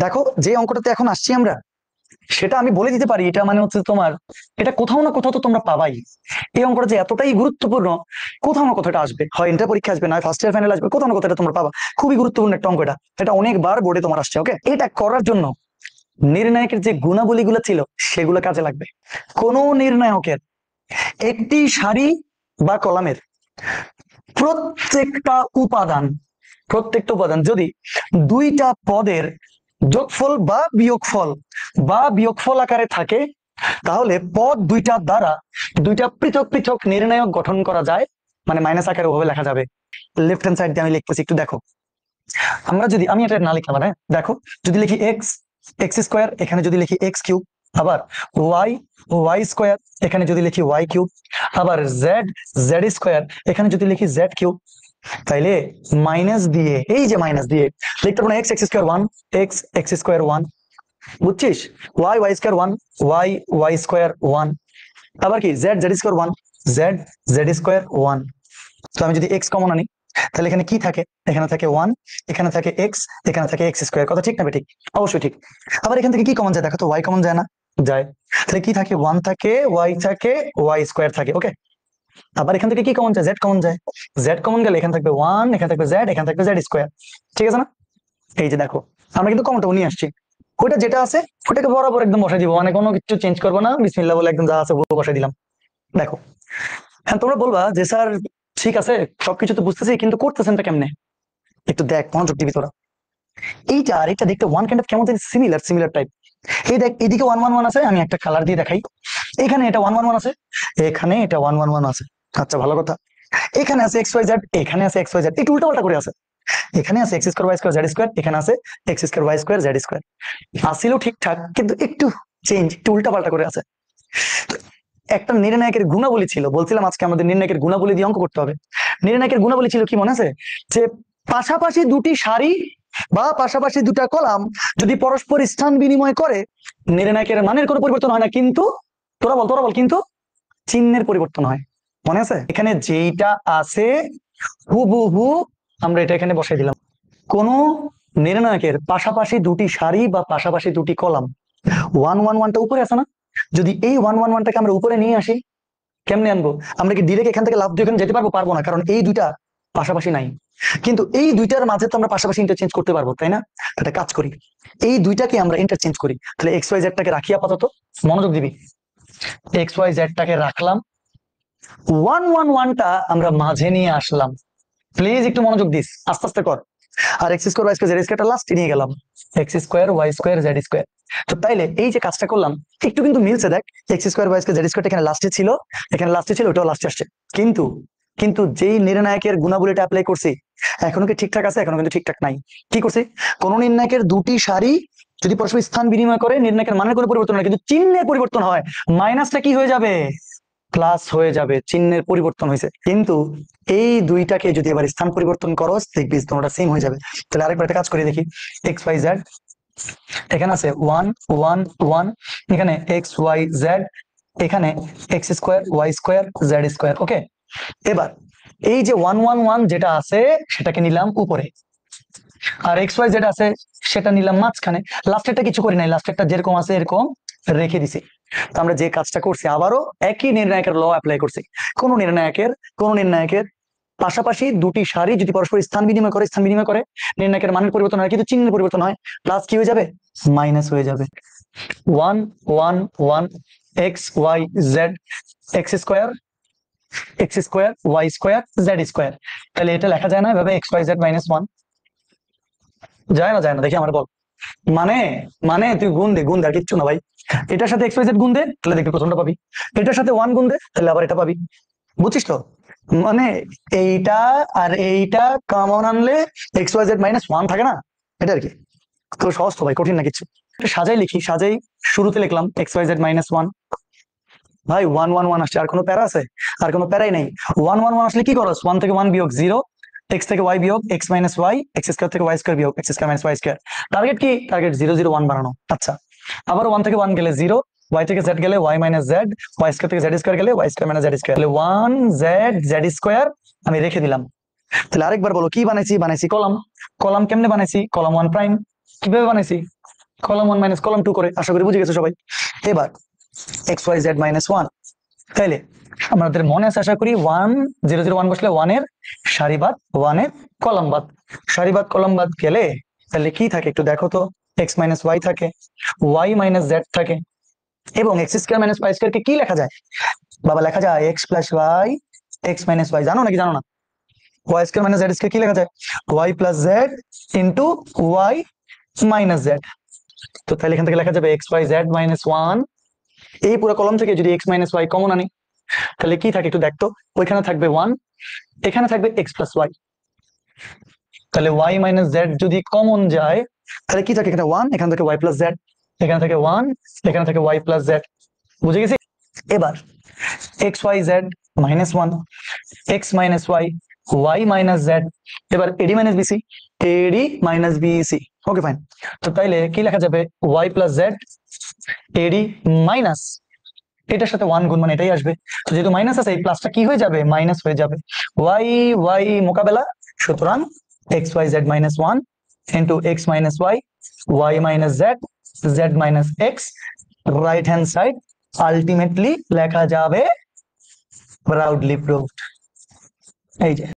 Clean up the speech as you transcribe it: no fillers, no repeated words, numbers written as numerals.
দেখো যে অঙ্কটাতে এখন আসছি আমরা, সেটা আমি বলে দিতে পারি, এটা মানে হচ্ছে তোমার, এটা কোথাও না কোথাও তো তোমরা পাবাই। এই অঙ্কটা যে এতটাই গুরুত্বপূর্ণ, কোথাও না কোথাও এটা আসবে, হয় ইন্টার পরীক্ষা আসবে, নয় ফার্স্ট ইয়ার ফাইনাল আসবে, কোথাও না কোথাও এটা তোমরা পাবা। খুবই গুরুত্বপূর্ণ একটা অঙ্ক এটা, এটা অনেকবার বোর্ডে তোমার আসছে। ওকে, এটা করার জন্য নির্ণায়কের যে গুণাবলীগুলো ছিল সেগুলো কাজে লাগবে। কোন নির্ণায়কের একটি সারি বা কলামের প্রত্যেকটা উপাদান, প্রত্যেকটা উপাদান যদি দুইটা পদের যোগফল বা বিয়োগফল আকারে থাকে, তাহলে পদ দুইটার দ্বারা দুইটা পৃথক পৃথক নির্ণায়ক গঠন করা যায়। মানে মাইনাস আকারে ওভাবে লেখা যাবে। লেফট হ্যান্ড সাইড দিয়ে আমি লিখতেছি, একটু দেখো। আমরা যদি, আমি এটা না লিখলাম, হ্যাঁ দেখো, যদি লিখি এক্স এক্স স্কোয়ার, এখানে যদি লিখি এক্স কিউব, আবার ওয়াই ওয়াই স্কোয়ার, এখানে যদি লিখি ওয়াই কিউব, আবার জেড জেড স্কোয়ার, এখানে যদি লিখি জেড কিউব, তাইলে মাইনাস দিয়ে, এই যে মাইনাস দিয়ে লিখতে পারবো X X square one, X X square one, বুঝছিস? Y Y square one, Y Y square one, আবার কি Z Z square one, Z Z square one. তো আমি যদি এক্স কমন আনি, তাহলে এখানে কি থাকে? এখানে থাকে ওয়ান, এখানে থাকে এক্স, এখানে থাকে এক্স স্কোয়ার। কথা ঠিক না ঠিক? অবশ্যই ঠিক। আবার এখান থেকে কি কমন যায়? দেখো তো ওয়াই কমন যায় না? যায়। তাহলে কি থাকে? ওয়ান থাকে, ওয়াই থাকে, ওয়াই স্কোয়ার থাকে। ওকে, আবার এখান থেকে কি কমন যায়? জেড কমন যায়। জেড কমন গেলে এখানে থাকবে ওয়ান, এখানে থাকবে জেড, এখানে থাকবে জেড স্কোয়ার। ঠিক আছে না? এই যে দেখো, আমরা কিন্তু কমনটা নিয়ে আসছি। ওইটা যেটা আছে ওটাকে বরাবর একদম বসাই দিব, মানে কোনো কিছু চেঞ্জ করবো না, বিসমিল্লাহ বলে একদম যা আছে বসাই দিলাম। দেখো, হ্যাঁ তোমরা বলবা যে স্যার ঠিক আছে সবকিছু তো বুঝতেছি, কিন্তু করতেছেনটা কেমনে? একটু দেখ, মনোযোগ দিবি তোরা। এইটা আর এটা দেখতে ওয়ান কাইন্ড অফ কেমন জানি সিমিলার সিমিলার টাইপ। এই দেখ, এদিকে ওয়ান ওয়ান ওয়ান আছে, আমি একটা কালার দিয়ে দেখাই। এখানে এটা ওয়ান ওয়ান ওয়ান আছে, এখানে এটা ওয়ান ওয়ান ওয়ান আছে। আচ্ছা ভালো কথা। এখানে আছে এক্স ওয়াই জেড, এখানে আছে এক্স ওয়াই জেড, একটু উল্টা পাল্টা করে আছে। এখানে আছে x square Y square Z square, এখানে আছে x square Y square Z square. আসিল ঠিকঠাক, কিন্তু একটু চেঞ্জ, একটু উল্টা পাল্টা করে আছে। একটা নির্ণায়কের গুণাবলী ছিল, বলছিলাম আজকে আমাদের নির্ণায়কের গুণাবলী দিয়ে অঙ্ক করতে হবে। নির্ণায়কের গুণাবলী ছিল কি মনে আছে? যে পাশাপাশি দুটি সারি বা পাশাপাশি দুটা কলাম যদি পরস্পর স্থান বিনিময় করে, নির্ণায়কের মানের কোনো পরিবর্তন হয় না, কিন্তু তোরা বল কিন্তু চিহ্নের পরিবর্তন হয়। মনে আছে? এখানে যেইটা আছে হুবহু আমরা এটা এখানে বসাই দিলাম। কোন নির্ণায়কের পাশাপাশি দুটি সারি বা পাশাপাশি দুটি কলাম, ওয়ান ওয়ান ওয়ানটা উপরে আছে না? যদি এই ওয়ান ওয়ান ওয়ানটাকে আমরা উপরে নিয়ে আসি, কেমনে আনবো? আমরা কি ডিরেক্ট এখান থেকে লাভ দিয়ে ওখানে যেতে পারবো? পারবো না, কারণ এই দুইটা পাশাপাশি নাই। কিন্তু এই দুইটার মাঝে তো আমরা পাশাপাশি ইন্টারচেঞ্জ করতে পারবো, তাই না? একটা কাজ করি, এই দুইটাকে আমরা ইন্টারচেঞ্জ করি। তাহলে এক্স ওয়াই জেড টাকে রাখি আপাতত, মনোযোগ দিবি। এক্স ওয়াই জেড টাকে রাখলাম, ওয়ান ওয়ান ওয়ানটা আমরা মাঝে নিয়ে আসলাম। প্লিজ একটু মনোযোগ দিস, আস্তে আস্তে কর। আর X square Y square Z স্কোয়ারটা লাস্টে নিয়ে গেলাম, X square Y square Z square. তো তাইলে এই যে কাজটা করলাম, একটু কিন্তু মিলছে। দেখ, x square Y square Z square এখানে লাস্টে ছিল, এখানে লাস্টে ছিল, ওটাও লাস্টে আসছে। কিন্তু কিন্তু যেই নির্ণায়কের গুণাবলীটা অ্যাপ্লাই করছি, এখনো কি ঠিকঠাক আছে? এখনো কিন্তু ঠিকঠাক নাই। কি করছি? কোন নির্ণায়কের দুটি সারি যদি পরস্পর স্থান বিনিময় করে, নির্ণায়কের মানের কোনো পরিবর্তন হয়, কিন্তু চিহ্নের পরিবর্তন হয়। মাইনাসটা কি হয়ে যাবে? প্লাস হয়ে যাবে, চিহ্নের পরিবর্তন হয়েছে। কিন্তু এই দুইটাকে যদি এবার স্থান পরিবর্তন করো, দেখবি তোমরা সেম হয়ে যাবে। তাহলে আরেকবার একটা কাজ করে দেখি। এক্স ওয়াই জেড, এখানে আছে ওয়ান ওয়ান ওয়ান, এখানে এক্স ওয়াই জেড, এখানে X square Y square Z square. Okay, এবার এই যে ওয়ান ওয়ান ওয়ান যেটা আছে সেটাকে নিলাম উপরে, আর এক্স ওয়াই যেটা আছে সেটা নিলাম মাঝখানে। লাস্টেরটা কিছু করি নাই, লাস্টেরটা যেরকম আছে এরকম রেখে দিছি। তো আমরা যে কাজটা করছি, আবারও একই নির্ণায়কের ল অ্যাপ্লাই করছি। কোন নির্ণায়কের পাশাপাশি দুটি সারি যদি পরস্পর স্থান বিনিময় করে, নির্ণায়কের মানের পরিবর্তন হয় কিন্তু চিহ্নের পরিবর্তন হয়। প্লাস কি হয়ে যাবে? মাইনাস হয়ে যাবে। One one one, x Y z, x square Y square Z square. তাহলে এটা লেখা যায় না এভাবে? X Y Z minus one, যায় না? যায় না, দেখি আমার বল। মানে মানে তুই গুণ দে আর কিচ্ছু না ভাই। এটার সাথে এক্স ওয়াই জেড গুণ দে, তাহলে দেখবি প্রথমটা পাবি। এটার সাথে ওয়ান গুণ দে, তাহলে আবার এটা পাবি। বুঝছিস তো? মানে এইটা আর এইটা কমন আনলে x Y Z minus one থাকে না, এটা আর কি। তো সহজ তো ভাই, কঠিন না কিছু। সাজাই লিখি, সাজাই। শুরুতে লিখলাম x Y Z minus one. ভাই ওয়ান ওয়ান ওয়ান আসছে, আর কোনো প্যারা আছে? আর কোনো প্যারাই নেই। ওয়ান ওয়ান ওয়ান আসলে কি করস? ওয়ান থেকে ওয়ান বিয়োগ জিরো, এক্স থেকে ওয়াই বিয়োগ x minus y, x square থেকে ওয়াই স্কোয়ার বিয়োগ x square minus Y square. Target কি? টার্গেট জিরো জিরো ওয়ান বানানো। আচ্ছা, আবার ওয়ান থেকে ওয়ান গেলে জিরো, ওয়াই থেকে জেড গেলে y minus z, y square থেকে জেড স্কোয়ার গেলে y square minus Z square. তাহলে ওয়ান জেড জেড স্কোয়ার আমি রেখে দিলাম। তাহলে আরেকবার বলো, কি বানাইছি? বানাইছি কলাম। কলাম কেমনে বানাইছি? Column one prime. কিভাবে বানাইছি? কলাম 1 মাইনাস কলাম 2 করে। আশা করি বুঝে গেছো সবাই। এবার এক্স ওয়াই জেড মাইনাস 1, তাইলে আমাদের মনে আছে আশা করি 1 0 0 1 বসলে 1 এর সারি বাদ 1 এর কলাম বাদ, সারি বাদ কলাম বাদ গেলে তাহলে কি থাকে একটু দেখো তো, এক্স মাইনাস ওয়াই থাকে, ওয়াই মাইনাস জেড থাকে, এবং X square minus Y square কে কি লেখা যায় বাবা? লেখা যায় X plus Y X minus Y. জানো নাকি জানো না? Y square minus Z square কি লেখা যায়? Y plus Z into Y minus Z. তো তাহলে এখান থেকে লেখা যাবে এক্স ওয়াই জেড মাইনাস 1। এই পুরো কলম থেকে যদি এক্স মাইনাস ওয়াই কমন আনি তাহলে কি থাকে একটু দেখতো, ওইখানে থাকবে 1, এখানে থাকবে এক্স প্লাস ওয়াই। তাহলে ওয়াই মাইনাস জেড যদি কমন যায় তাহলে কি থাকে? এখানে 1, এখান থেকে ওয়াই প্লাস জেড, এখানে থেকে 1, এখানে থেকে ওয়াই প্লাস জেড। বুঝে গেছি? এবার X Y Z minus 1, X minus Y, Y minus Z, এবার AD minus BC, AD minus BC. Okay fine. তো তাইলে কি লেখা যাবে? Y plus Z AD minus, এটার সাথে 1 গুণ মানে এটাই আসবে। তো যেহেতু মাইনাস আছে এই প্লাসটা কি হয়ে যাবে? মাইনাস হয়ে যাবে। ওয়াই ওয়াই মোকাবেলা, সুতরাং x Y Z minus 1 into x minus Y, Y minus z, z minus x, right hand side ultimately লেখা যাবে প্রাউডলি প্রুভড। এই যে